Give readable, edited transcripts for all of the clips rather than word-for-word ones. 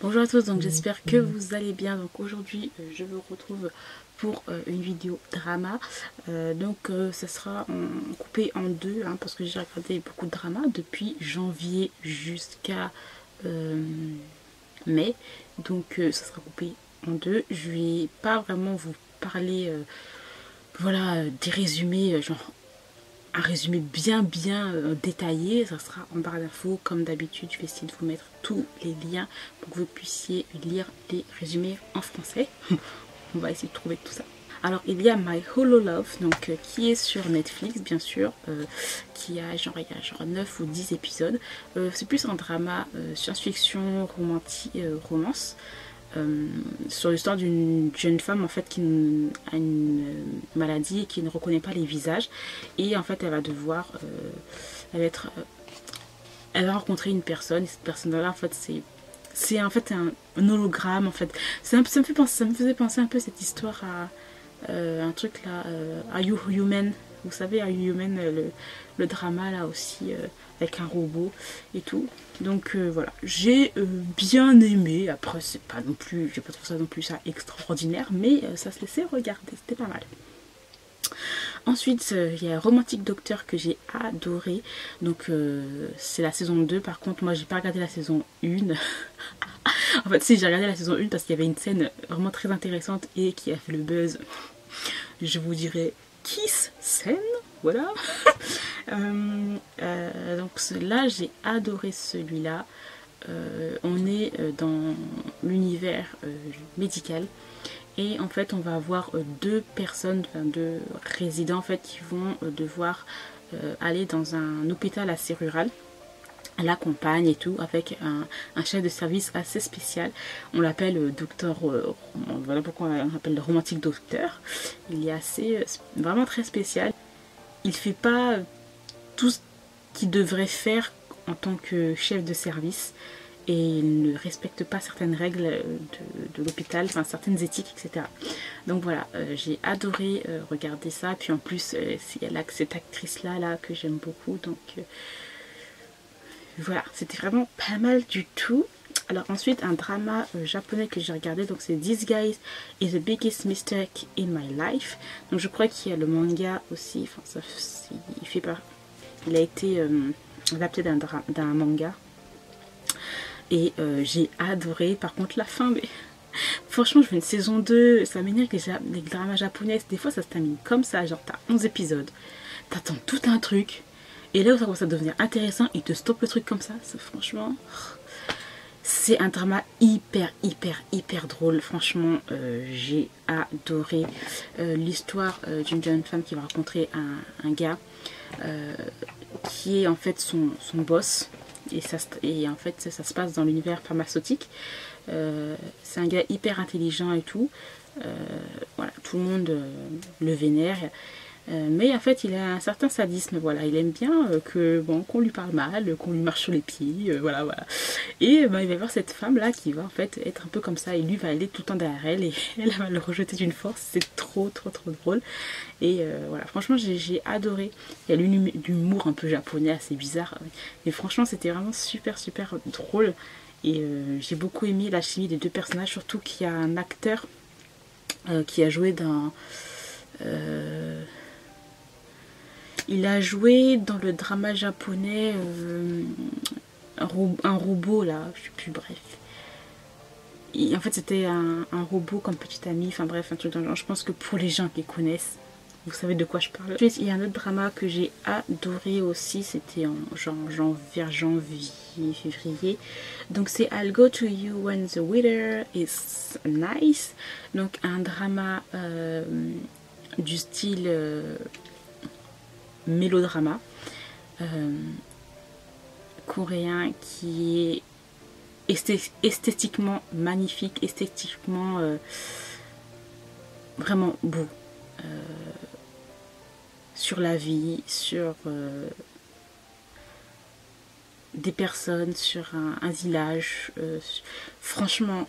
Bonjour à tous, donc j'espère que vous allez bien. Donc aujourd'hui je vous retrouve pour une vidéo drama. Ça sera coupé en deux parce que j'ai regardé beaucoup de drama depuis janvier jusqu'à mai. Ça sera coupé en deux. Je vais pas vraiment vous parler des résumés, genre un résumé bien détaillé. Ça sera en barre d'infos comme d'habitude. Je vais essayer de vous mettre tous les liens pour que vous puissiez lire les résumés en français. On va essayer de trouver tout ça. Alors il y a My Holo Love, qui est sur Netflix bien sûr, qui a genre, il y a genre 9 ou 10 épisodes. C'est plus un drama science-fiction, romance. Sur l'histoire d'une jeune femme en fait qui a une maladie et qui ne reconnaît pas les visages, et en fait elle va devoir elle va rencontrer une personne, et cette personne là en fait c'est en fait un hologramme en fait. Ça me faisait penser un peu cette histoire à un truc là, Are You Human, vous savez, Are You Human, le drama là aussi, avec un robot et tout. Voilà, j'ai bien aimé. Après c'est pas non plus, j'ai pas trouvé ça non plus ça extraordinaire, mais ça se laissait regarder, c'était pas mal. Ensuite, il y a Romantic Doctor que j'ai adoré. C'est la saison 2. Par contre, moi, j'ai pas regardé la saison 1. En fait, si, j'ai regardé la saison 1 parce qu'il y avait une scène vraiment très intéressante et qui a fait le buzz. Je vous dirais Kiss scène. Voilà. Là, j'ai adoré celui-là. On est dans l'univers médical. Et en fait, on va avoir deux personnes, deux résidents en fait, qui vont devoir aller dans un hôpital assez rural à la campagne et tout, avec un chef de service assez spécial. On l'appelle docteur, voilà pourquoi on l'appelle le romantique docteur. Il est assez, vraiment très spécial. Il fait pas tout ce qu'il devrait faire en tant que chef de service, et il ne respecte pas certaines règles de l'hôpital, enfin certaines éthiques, etc. Donc voilà, j'ai adoré regarder ça. Puis en plus, il y a cette actrice-là que j'aime beaucoup. Voilà, c'était vraiment pas mal du tout. Alors ensuite, un drama japonais que j'ai regardé, donc c'est This Guy is the Biggest Mistake in My Life. Donc je crois qu'il y a le manga aussi, enfin il a été adapté d'un manga. Et j'ai adoré. Par contre la fin, mais franchement je veux une saison 2. Ça m'énerve que les dramas japonais, des fois ça se termine comme ça. Genre t'as 11 épisodes, t'attends tout un truc, et là où ça commence à devenir intéressant, ils te stoppent le truc comme ça. Franchement, c'est un drama hyper drôle. Franchement, j'ai adoré l'histoire d'une jeune femme qui va rencontrer un gars qui est en fait son boss. Et en fait ça se passe dans l'univers pharmaceutique. C'est un gars hyper intelligent et tout. Voilà, tout le monde le vénère. Mais en fait il a un certain sadisme. Voilà, il aime bien qu'on lui parle mal, qu'on lui marche sur les pieds. Voilà. Et il va y avoir cette femme là qui va en fait être un peu comme ça, et lui va aller tout le temps derrière elle, et elle va le rejeter d'une force. C'est trop drôle. Et voilà, franchement j'ai adoré. Il y a l'humour un peu japonais assez bizarre, mais franchement c'était vraiment super drôle. Et j'ai beaucoup aimé la chimie des deux personnages, surtout qu'il y a un acteur qui a joué dans il a joué dans le drama japonais un robot là, je sais plus, bref. En fait c'était un robot comme petit ami, enfin bref, un truc dans le genre. Je pense que pour les gens qui connaissent, vous savez de quoi je parle. Ensuite, il y a un autre drama que j'ai adoré aussi, c'était vers janvier, février. Donc c'est I'll Go To You When The Weather Is Nice. Donc un drama du style mélodrama coréen, qui est esthétiquement magnifique, esthétiquement vraiment beau. Sur la vie, sur des personnes, sur un village. Franchement,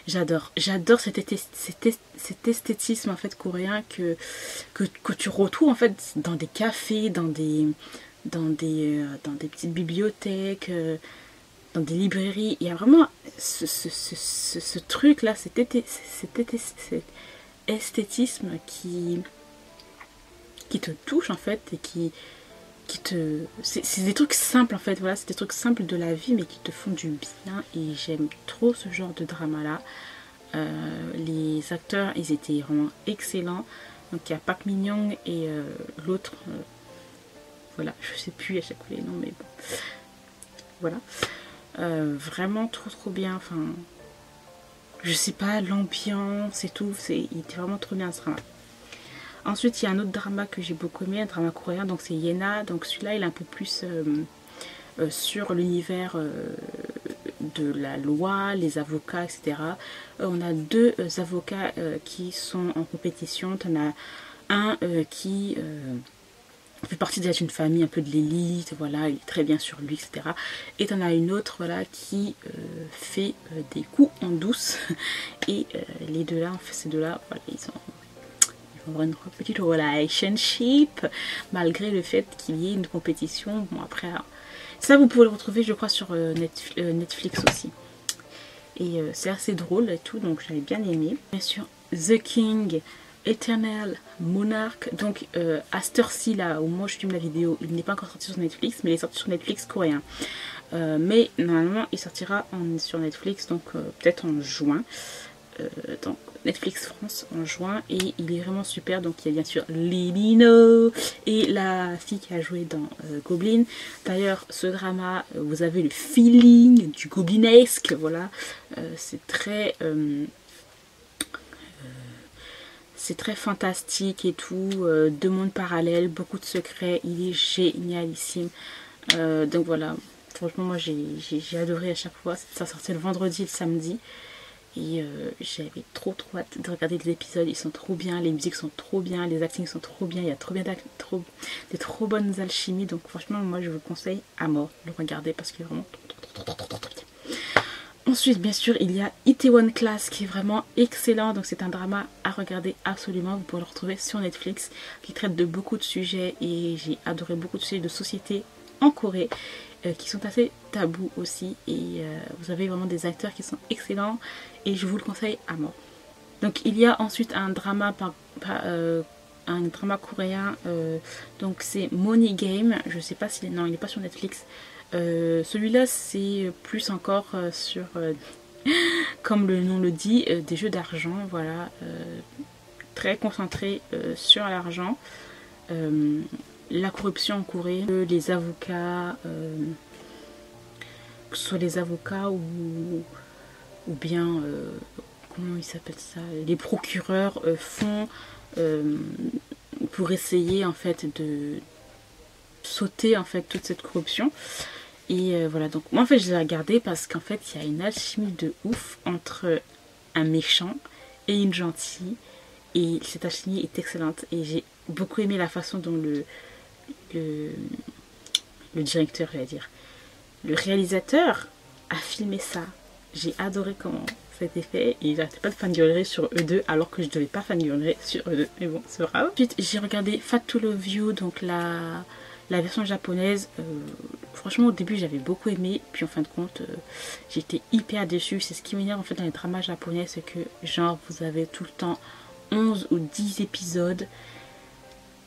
j'adore cet esthétisme en fait coréen que tu retrouves en fait dans des cafés, dans des petites bibliothèques. dans des librairies. Il y a vraiment ce truc là, cet esthétisme qui te touche en fait et qui te... C'est des trucs simples en fait, voilà, c'est des trucs simples de la vie mais qui te font du bien et j'aime trop ce genre de drama là. Les acteurs, ils étaient vraiment excellents. Donc il y a Park Min Young et l'autre, voilà, je sais plus à chaque fois les noms mais bon. Voilà. Vraiment trop bien, enfin... Je sais pas, l'ambiance et tout, il était vraiment trop bien ce drama. Ensuite, il y a un autre drama que j'ai beaucoup aimé, un drama coréen, donc c'est Yena. Donc celui-là, il est un peu plus sur l'univers de la loi, les avocats, etc. On a deux avocats qui sont en compétition. On a un qui fait partie d'une famille un peu de l'élite, voilà, il est très bien sur lui, etc. Et t'en as une autre, voilà, qui fait des coups en douce. Et les deux là, en fait, ces deux là, voilà, ils vont avoir une petite relationship, malgré le fait qu'il y ait une compétition. Bon, après, ça vous pouvez le retrouver, je crois, sur Netflix aussi. Et c'est assez drôle et tout, donc j'avais bien aimé. Bien sûr, The King, Eternal Monarch. Donc à cette heure-ci là où moi je filme la vidéo, il n'est pas encore sorti sur Netflix, mais il est sorti sur Netflix coréen. Mais normalement il sortira sur Netflix, donc peut-être en juin. Donc Netflix France en juin, et il est vraiment super. Donc il y a bien sûr Lee Min-ho et la fille qui a joué dans Goblin. D'ailleurs ce drama, vous avez le feeling du goblinesque, voilà. C'est très fantastique et tout, deux mondes parallèles, beaucoup de secrets, il est génialissime. Donc voilà, franchement moi j'ai adoré à chaque fois. Ça sortait le vendredi et le samedi. Et j'avais trop hâte de regarder les épisodes, ils sont trop bien, les musiques sont trop bien, les actings sont trop bien, il y a des trop bonnes alchimies. Donc franchement moi je vous conseille à mort de le regarder parce qu'il est vraiment trop bien. Ensuite bien sûr il y a Itaewon Class qui est vraiment excellent, donc c'est un drama à regarder absolument, vous pouvez le retrouver sur Netflix, qui traite de beaucoup de sujets et j'ai adoré beaucoup de sujets de société en Corée. Qui sont assez tabous aussi, et vous avez vraiment des acteurs qui sont excellents et je vous le conseille à mort. Donc il y a ensuite un drama un drama coréen, donc c'est Money Game, je sais pas si... non il n'est pas sur Netflix. Celui-là c'est plus encore sur comme le nom le dit, des jeux d'argent, voilà, très concentré sur l'argent. La corruption en Corée, les avocats, que ce soit les avocats ou bien, comment ils s'appellent ça, les procureurs font pour essayer en fait de sauter en fait toute cette corruption. Et voilà, donc moi en fait je l'ai regardé parce qu'en fait il y a une alchimie de ouf entre un méchant et une gentille, et cette alchimie est excellente et j'ai beaucoup aimé la façon dont le directeur, j'allais dire, le réalisateur a filmé ça. J'ai adoré comment ça a été fait et j'arrêtais pas de fangirler sur eux deux alors que je devais pas fangirler sur eux deux, mais bon c'est grave. Ensuite j'ai regardé Fat to Love You, donc la version japonaise. Franchement au début j'avais beaucoup aimé, puis en fin de compte j'étais hyper déçue. C'est ce qui m'énerve en fait dans les dramas japonais, c'est que genre vous avez tout le temps 11 ou 10 épisodes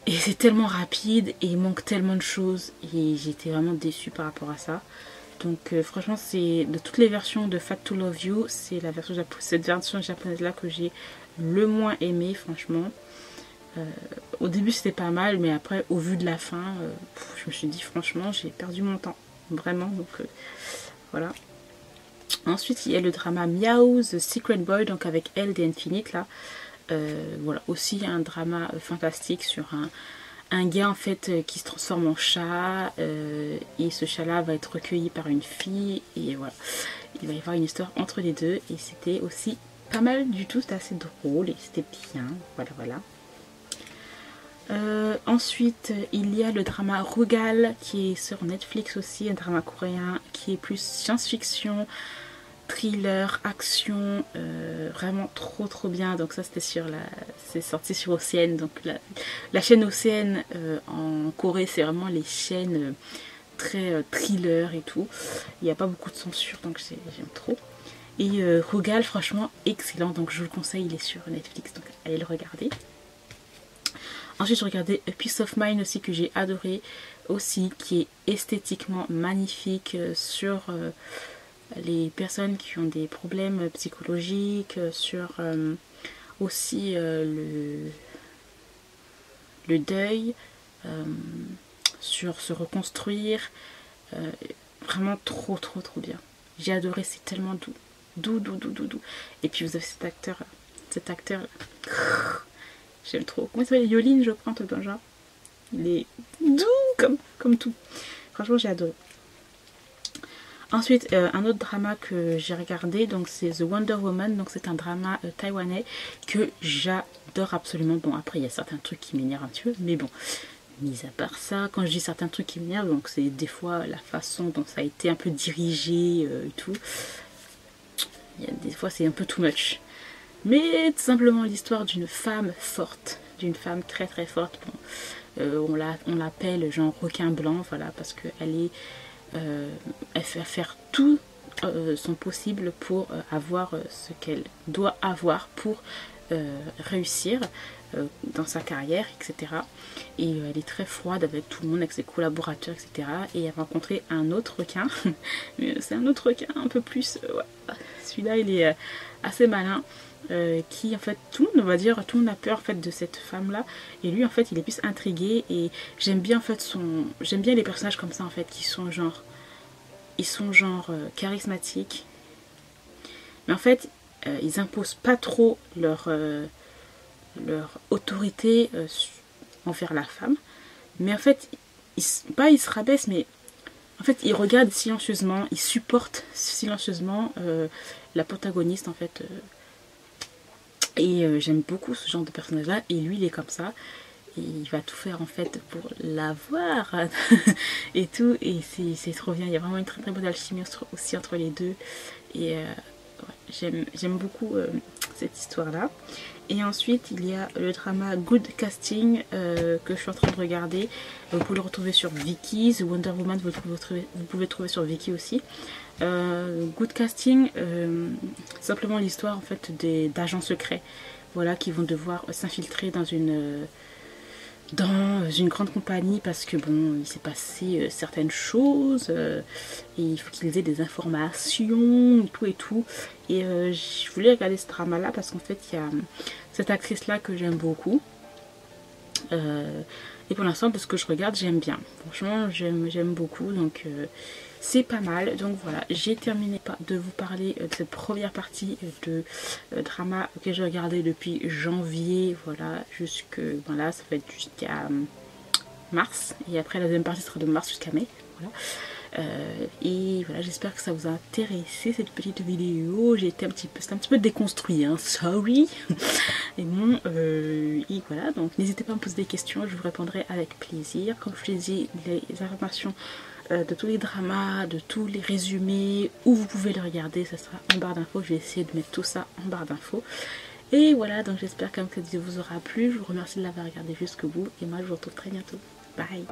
et c'est tellement rapide et il manque tellement de choses, et j'étais vraiment déçue par rapport à ça. Donc franchement c'est de toutes les versions de Fat to Love You, c'est cette version japonaise là que j'ai le moins aimé franchement. Au début c'était pas mal, mais après au vu de la fin je me suis dit franchement j'ai perdu mon temps vraiment, donc voilà. Ensuite il y a le drama Meow The Secret Boy, donc avec Elle des Infinite là. Voilà, aussi un drama fantastique sur un gars en fait qui se transforme en chat, et ce chat là va être recueilli par une fille, et voilà, il va y avoir une histoire entre les deux, et c'était aussi pas mal du tout, c'était assez drôle et c'était bien, voilà. Ensuite il y a le drama Rugal qui est sur Netflix aussi, un drama coréen qui est plus science-fiction, thriller, action, vraiment trop bien. Donc ça c'était c'est sorti sur OCN, donc la chaîne OCN en Corée c'est vraiment les chaînes très thriller et tout. Il n'y a pas beaucoup de censure, donc j'aime trop. Et Rugal, franchement, excellent. Donc je vous le conseille, il est sur Netflix, donc allez le regarder. Ensuite, je regardais A Peace of Mind aussi, que j'ai adoré aussi, qui est esthétiquement magnifique sur les personnes qui ont des problèmes psychologiques, sur aussi le deuil, sur se reconstruire. Vraiment trop bien. J'ai adoré, c'est tellement doux. Doux. Et puis vous avez cet acteur là. J'aime trop. Comment il s'appelle? Yoline, je crois, un truc dans le genre. Il est doux comme tout. Franchement, j'ai adoré. Ensuite, un autre drama que j'ai regardé, donc c'est The Wonder Woman. Donc c'est un drama taïwanais que j'adore absolument. Bon, après, il y a certains trucs qui m'énervent un petit peu, mais bon. Mis à part ça, quand je dis certains trucs qui m'énervent, donc c'est des fois la façon dont ça a été un peu dirigé et tout. Il y a des fois, c'est un peu too much. Mais tout simplement l'histoire d'une femme forte, d'une femme très forte. Bon, on l'appelle genre requin blanc, voilà, parce qu'elle elle fait faire tout son possible pour avoir ce qu'elle doit avoir pour réussir dans sa carrière, etc. Et elle est très froide avec tout le monde, avec ses collaborateurs, etc. Et elle a rencontré un autre requin, mais c'est un autre requin un peu plus... ouais. Celui-là, il est assez malin. Qui en fait tout le monde, on va dire, tout le monde a peur en fait de cette femme là, et lui en fait il est plus intrigué. Et j'aime bien en fait j'aime bien les personnages comme ça en fait, qui sont genre charismatiques, mais en fait ils imposent pas trop leur autorité envers la femme, mais en fait ils se rabaissent, mais en fait ils regardent silencieusement, ils supportent silencieusement la protagoniste en fait. Et j'aime beaucoup ce genre de personnage là, et lui il est comme ça, et il va tout faire en fait pour l'avoir et tout, et c'est trop bien. Il y a vraiment une très bonne alchimie aussi entre les deux, et ouais, j'aime beaucoup cette histoire là. Et ensuite il y a le drama Good Casting que je suis en train de regarder. Vous pouvez le retrouver sur Viki. The Wonder Woman vous pouvez le trouver sur Viki aussi. Good Casting, simplement l'histoire en fait d'agents secrets, voilà, qui vont devoir s'infiltrer dans une grande compagnie, parce que bon, il s'est passé certaines choses et il faut qu'ils aient des informations et tout. Et je voulais regarder ce drama là parce qu'en fait il y a cette actrice là que j'aime beaucoup. Et pour l'instant, de ce que je regarde, j'aime bien. Franchement, j'aime beaucoup, donc c'est pas mal. Donc voilà, j'ai terminé de vous parler de cette première partie de drama que j'ai regardé depuis janvier, voilà, voilà, ça va être jusqu'à mars. Et après, la deuxième partie sera de mars jusqu'à mai, voilà. Et voilà, j'espère que ça vous a intéressé cette petite vidéo. C'était un petit peu déconstruit, hein, sorry. Et bon, et voilà, donc n'hésitez pas à me poser des questions, je vous répondrai avec plaisir. Comme je vous l'ai dit, les informations de tous les dramas, de tous les résumés, où vous pouvez le regarder, ça sera en barre d'infos. Je vais essayer de mettre tout ça en barre d'infos. Et voilà, donc j'espère que cette vidéo vous aura plu. Je vous remercie de l'avoir regardé jusqu'au bout, et moi je vous retrouve très bientôt. Bye.